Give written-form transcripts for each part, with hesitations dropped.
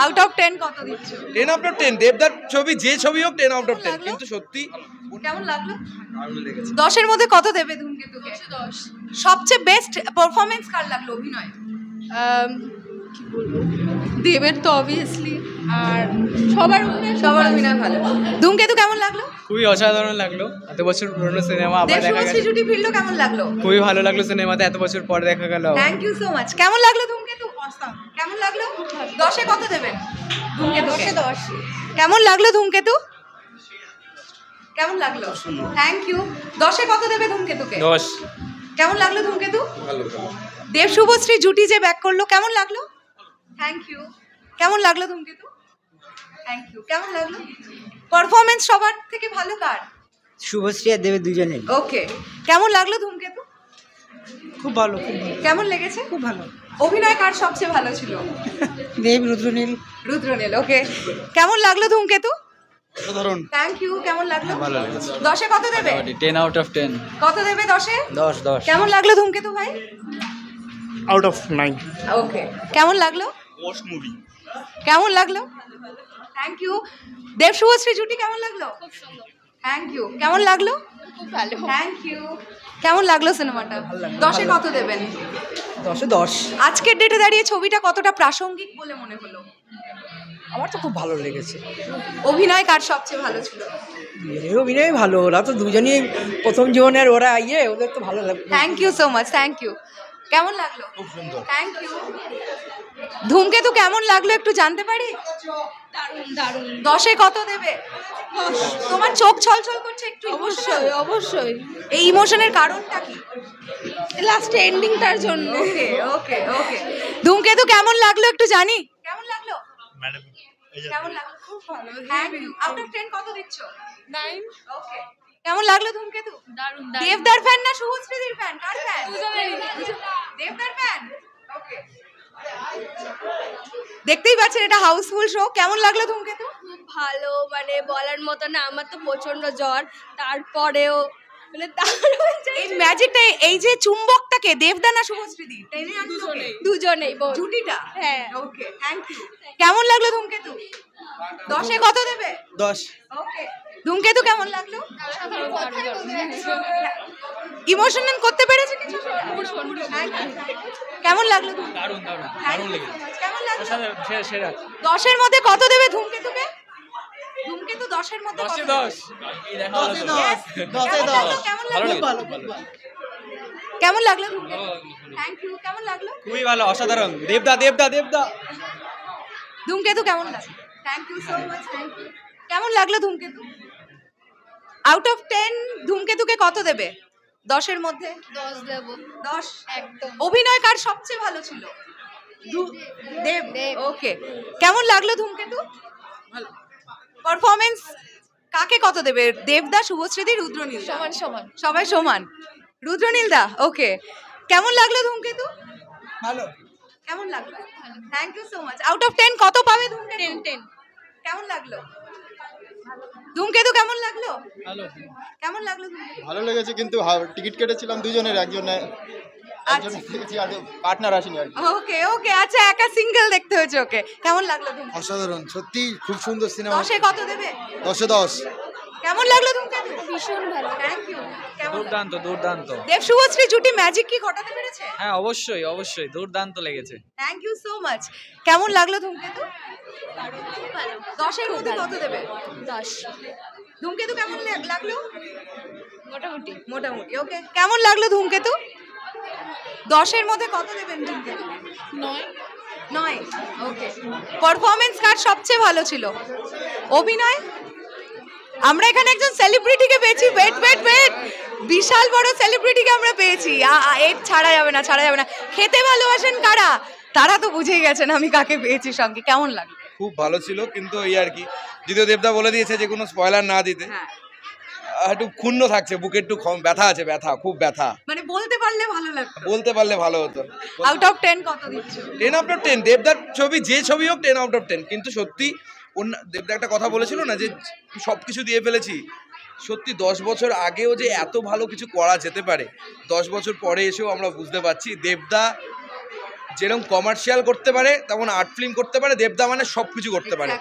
Out of 10 কত দিচ্ছ? 10 out of 10। দেবদার ছবি যে ছবি হোক 10 আউট অফ 10, কিন্তু সত্যি কেমন লাগলো? দারুণ লেগেছে। 10 এর মধ্যে কত দেবে ধূমকেতুকে? 10। সবচেয়ে বেস্ট পারফরম্যান্স কার লাগলো অভিনয়? কি বলবো, দেবের তো অবভিয়াসলি, আর সবার অভিনয় ভালো। ধূমকেতু কেমন লাগলো? খুবই অসাধারণ লাগলো, এত বছর পুরনো সিনেমা আবার দেখা দেবশুভশ্রী গেল। জুটি ফিরলো, কেমন লাগলো? খুবই ভালো লাগলো, সিনেমাতে এত বছর পর দেখা গেল। Thank you so much. কেমন লাগলো ধূমকেতু? কেমন লাগলো? 10 এ কত দেবেন ধূমকেতুকে? 10। কেমন লাগলো ধূমকেতু? কেমন লাগলো? Thank you. 10 এ কত দেবে ধূমকেতুকে? 10। কেমন লাগলো ধূমকেতু? ভালো। দেব শুভশ্রী জুটি যে ব্যাক করলো, কেমন লাগলো? Thank you. কেমন লাগলো ধূমকেতু? Thank you. কেমন লাগলো? পারফরম্যান্স সবার থেকে ভালো কার? শুভশ্রী আর দেবের দুজনেই। ওকে। কেমন লাগলো ধূমকেতু? খুব ভালো, কেমন লেগেছে? খুব ভালো। অভিনয় কার সবচেয়ে ভালো ছিল? দেব, রুদ্রনীল। রুদ্রনীল। ওকে। কেমন লাগলো ধূমকেতু? সাধারণ। Thank you. কেমন লাগলো? ভালো লেগেছে। 10 এ কত দেবে? 10 আউট অফ 10। কত দেবে 10 এ? 10। কেমন লাগলো ধূমকেতু ভাই? Out of 9। ওকে। কেমন লাগলো? Wash movie. কেমন লাগলো? Thank you. দেব শুভশ্রী জুটি কেমন লাগলো? খুব সুন্দর। Thank you. কেমন লাগলো? খুব ভালো। Thank you. কেমন লাগলো সিনেমাটা? 10 এ কত দেবেন? 10-এ 10। আজকের ডেটে দাঁড়িয়ে ছবিটা কতটা প্রাসঙ্গিক বলে মনে হলো? আমার তো খুব ভালো লেগেছে। অভিনয় কার সবচেয়ে ভালো ছিল? এর অভিনয় ভালো, ওরা তো দুজনেই প্রথম জীবনের, ওরা ওদের তো ভালো লাগবে। Thank you so much. Thank you. কেমন লাগলো? খুব সুন্দর। Thank you. ধূমকেতু কেমন লাগলো একটু জানতে পারি? দারুণ দারুণ। 10 এ কত দেবে? তোমার চোখ ছলছল করছে একটু। অবশ্যই অবশ্যই, এই ইমোশনের কারণটা কি? লাস্টে এন্ডিংটার জন্য। ওকে ওকে ওকে। ধূমকেতু কেমন লাগলো একটু জানি? কেমন লাগলো? ম্যাডাম কেমন লাগলো? খুব ভালো। Thank you. আউট অফ 10 কত দিচ্ছ? 9। ওকে। কেমন লাগলো ধূমকেতু? দারুণ দেবদার ফ্যান না শুভশ্রীদির ফ্যান? কার ফ্যান? দুজনেরই। দেবদার ফ্যান। ওকে। দেখতেই পাচ্ছেন এটা হাউসফুল শো। কেমন লাগলো ধূমকেতু? খুব ভালো, মানে বলার মতো না। আমার তো প্রচন্ড জ্বর, তারপরেও মানে দারুণ। এই ম্যাজিকটা, এই যে চুম্বকটাকে দেবদা না শুভশ্রীদি টেনে আনলো কে? দুজনেই জুটিটা। হ্যাঁ। ওকে। Thank you. কেমন লাগলো ধূমকেতু? 10 এ কত দেবে? 10। ওকে। ধূমকেতু কেমন লাগলো? ইমোশনাল করতে পেরেছে কিছু? Thank you. কেমন লাগলো? দারুণ দারুণ Thank দারুণ you লেগেছে। so much. কেমন লাগলো? সেরা। 10 এর মধ্যে কত দেবে ধূমকেতুকে? ধূমকেতু 10 এর মধ্যে কত 10 এ দেবে? 10। এই দেখা হলো তো। Yes. 10 এ কেমন 10 লাগলো? কেমন ভালো লাগলো? লেগেছে। কেমন লাগলো ধূমকেতু? Thank you. কেমন লাগলো? খুবই ভালো, অসাধারণ। দেবদা। ধূমকেতু কেমন লাগলো? Thank you so much. Thank you. কেমন লাগলো ধূমকেতু? আউট অফ 10 ধূমকেতুকে কত দেবে? 10 এর মধ্যে 10 দেব 10। একদম। অভিনয় কার সবচেয়ে ভালো ছিল? দেব। ওকে। কেমন লাগলো ধূমকেতু? ভালো। পারফরম্যান্স কাকে কত দেবে? দেবদা, শুভশ্রীদি, রুদ্রনীল? সমান সমান। সবাই সমান। রুদ্রনীল দা। ওকে। কেমন লাগলো ধূমকেতু? ভালো। কেমন লাগলো? Thank you so much. Out of 10 কত পাবে ধূমকেতু? 10। কেমন লাগলো ধূমকেতু? কেমন লাগলো? ভালো। কেমন লাগলো ধূমকেতু? ভালো লেগেছে, কিন্তু টিকিট কেটেছিলাম দুজনের, একজনে দেখেছি আর পার্টনার আসেনি আর কি। ওকে ওকে। আচ্ছা, একা সিঙ্গেল দেখতে হয়েছে। ওকে। কেমন লাগলো ধূমকেতু? অসাধারণ, সত্যি খুব সুন্দর সিনেমা। 10 এ কত দেবে? 10-এ 10। কেমন লাগলো ধূমকেতু? ভীষণ ভালো। Thank you. কেমন দুর্দান্ত। দেব শুভশ্রী জুটি ম্যাজিক কি ঘটাতে পেরেছে? হ্যাঁ, অবশ্যই দুর্দান্ত লেগেছে। Thank you so much. কেমন লাগলো ধূমকেতু? 10 এর মধ্যে কত দেবে? 10 ধূমকেতু কেমন লাগলো? মোটামুটি। মোটামুটি। ওকে। কেমন লাগলো ধূমকেতু? 10 এর মধ্যে কত দেবেন ধূমকেতু? 9। ওকে। পারফরম্যান্স কার সবচেয়ে ভালো ছিল? অভিনয়? আমরা এখানে একজন সেলিব্রিটিকে পেয়েছি। ওয়েট। বিশাল বড় সেলিব্রিটিকে আমরা পেয়েছি। এর ছাড়া যাবে না। খেতে ভালোবাসেন কারা? তারা তো বুঝেই গেছেন আমি কাকে পেয়েছি সঙ্গে। কেমন লাগলো? খুব ভালো ছিল, কিন্তু এই আর কি, যদিও দেবদা বলে দিয়েছে যে কোনো স্পয়লার না দিতে। হ্যাঁ। একটু ক্ষুণ্ণ থাকছে, বুকে একটু ব্যথা আছে, খুব ব্যথা। মানে বলতে পারলে ভালো লাগতো। বলতে পারলে ভালো হতো। আউট অফ 10 কত দিচ্ছ? 10 আউট অফ 10। দেবদার ছবি যে ছবি হোক 10 আউট অফ 10, কিন্তু সত্যি দেবদা একটা কথা বলেছিল না যে সব কিছু দিয়ে ফেলেছি। সত্যি 10 বছর আগেও যে এত ভালো কিছু করা যেতে পারে, 10 বছর পরে এসেও আমরা বুঝতে পারছি। দেবদা যেরকম কমার্শিয়াল করতে পারে তেমন আর্ট ফিল্ম করতে পারে, দেবদা মানে সবকিছু করতে পারে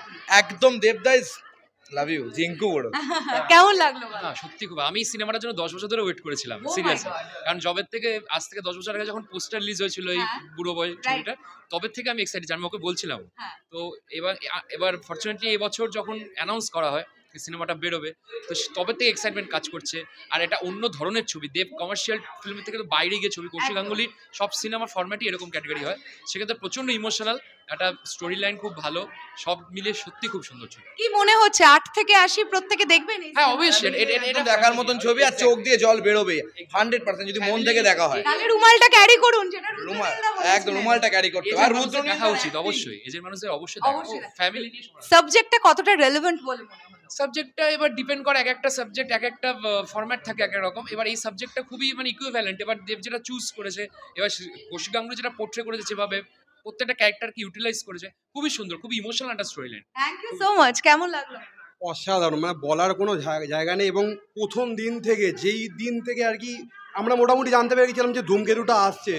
একদম। দেবদা ইজ লাভ ইউ জিঙ্কু বড়। কেমন লাগলো? না সত্যি খুব, আমি সিনেমাটার জন্য 10 বছর ধরে ওয়েট করেছিলাম সিরিয়াসলি, কারণ জবের থেকে আজ থেকে 10 বছর আগে যখন পোস্টার রিলিজ হয়েছিল এই বুড়ো বয় ছবিটা, তবে থেকে আমি এক্সাইটেড, আমি ওকে বলছিলাম। তো এবার ফরচুনেটলি এই বছর যখন অ্যানাউন্স করা হয় সিনেমাটা বেরোবে, তো তবে থেকে এক্সাইটমেন্ট কাজ করছে। আর এটা অন্য ধরনের ছবি, দেব কমার্শিয়াল ফিল্মের থেকে তো বাইরে গিয়ে ছবি। কৌশিক গাঙ্গুলির সব সিনেমার ফরম্যাটই এরকম ক্যাটাগরি হয়, সেক্ষেত্রে প্রচন্ড ইমোশনাল, একটা স্টোরি লাইন খুব ভালো, সব মিলে সত্যি খুব সুন্দর ছবি। কি মনে হচ্ছে 8 থেকে 80 প্রত্যেকে দেখবেন? হ্যাঁ অবশ্যই, এটা দেখার মতন ছবি, আর চোখ দিয়ে জল বেরোবে 100% যদি মন থেকে দেখা হয়। তাহলে রুমালটা ক্যারি করুন, যেটা রুমাল, একদম রুমালটা ক্যারি করতে হবে। আর রুদ্র দেখা উচিত অবশ্যই, এজের মানুষদের অবশ্যই দেখা, ফ্যামিলি নিয়ে। সাবজেক্টটা কতটা রেলেভেন্ট বলে মনে হলো? সাবজেক্টটা এবার ডিপেন্ড করে, এক একটা সাবজেক্ট এক একটা ফরম্যাট থাকে এক এক রকম। এবার এই সাবজেক্টটা খুবই মানে ইকুইভ্যালেন্ট। এবার দেব যেটা চুজ করেছে, এবার কৌশিক গাঙ্গুলি যেটা পোর্ট্রে করেছে, যেভাবে প্রত্যেকটা ক্যারেক্টারকে ইউটিলাইজ করেছে, খুবই সুন্দর, খুবই ইমোশনাল একটা story line. Thank you so much. কেমন লাগলো? অসাধারণ, মানে বলার কোনো জায়গা নেই। এবং প্রথম দিন থেকে, যেই দিন থেকে আর কি আমরা মোটামুটি জানতে পেরে গেছিলাম যে ধূমকেতুটা আসছে,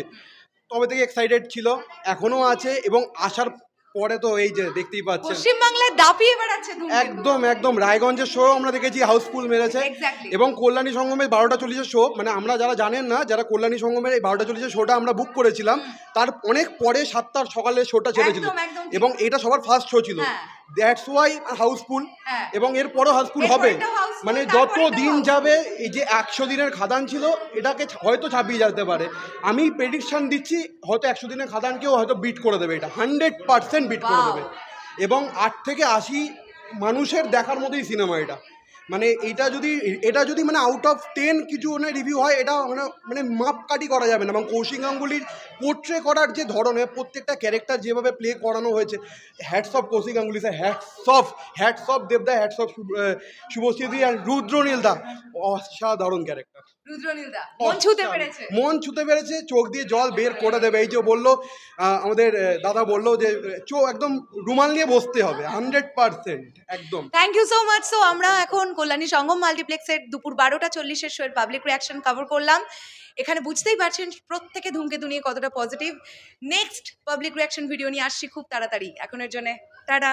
তবে থেকে এক্সাইটেড ছিল, এখনও আছে। এবং আসার পরে তো এই যে দেখতেই পাচ্ছেন পশ্চিমবাংলায় দাপিয়ে বেড়াচ্ছে ধূমকেতু। একদম একদম রায়গঞ্জের শো আমরা দেখেছি, হাউসফুল মেরেছে। Exactly. এবং কল্যাণী সঙ্গমের 12:40 শো, মানে আমরা যারা জানেন না, যারা কল্যাণী সঙ্গমের এই 12:40 শোটা আমরা বুক করেছিলাম, তার অনেক পরে 7টার সকালে শোটা ছেড়েছিল, একদম, একদম ঠিক। এবং এটা সবার ফার্স্ট শো ছিল। হ্যাঁ। That's why houseful. হ্যাঁ। এবং এরপরও হাউসফুল হবে, এরপরেরটাও houseful, মানে যত তারপরেরটাও দিন houseful। যাবে, এই যে 100 দিনের খাদান ছিল, এটাকে হয়তো ছাপিয়ে যেতে পারে। আমি প্রেডিকশন দিচ্ছি, হয়তো 100 দিনের খাদানকেও হয়তো বিট করে দেবে, এটা 100% বিট করে দেবে। এবং 8 থেকে 80 মানুষের দেখার মতোই সিনেমা এটা। মানে এটা যদি মানে আউট অফ 10 কিছু মানে রিভিউ হয়, এটা মানে মাপকাঠি করা যাবে না। এবং কৌশিক গাঙ্গুলির পোর্ট্রে করার যে ধরনের, প্রত্যেকটা ক্যারেক্টার যেভাবে প্লে করানো হয়েছে, hats off Kaushik Ganguly sir, hats off দেবদা, হ্যাটস অফ শুভশ্রীদি আর রুদ্রনীলদা, অসাধারণ ক্যারেক্টার। রুদ্রনীলদা মন ছুঁতে পেরেছে, মন ছুঁতে পেরেছে, চোখ দিয়ে জল বের করে দেবে। এই যে বললো আমাদের দাদা বললো যে একদম রুমাল নিয়ে বসতে হবে, 100% একদম। Thank you so much. So আমরা এখন কল্যাণী সঙ্গম মাল্টিপ্লেক্সের দুপুর 12:40 শোয়ের পাবলিক রিয়াকশন কভার করলাম। এখানে বুঝতেই পারছেন প্রত্যেকে ধূমকেতু নিয়ে কতটা positive. Next public reaction video নিয়ে আসছি খুব তাড়াতাড়ি। এখনের জন্য টাটা।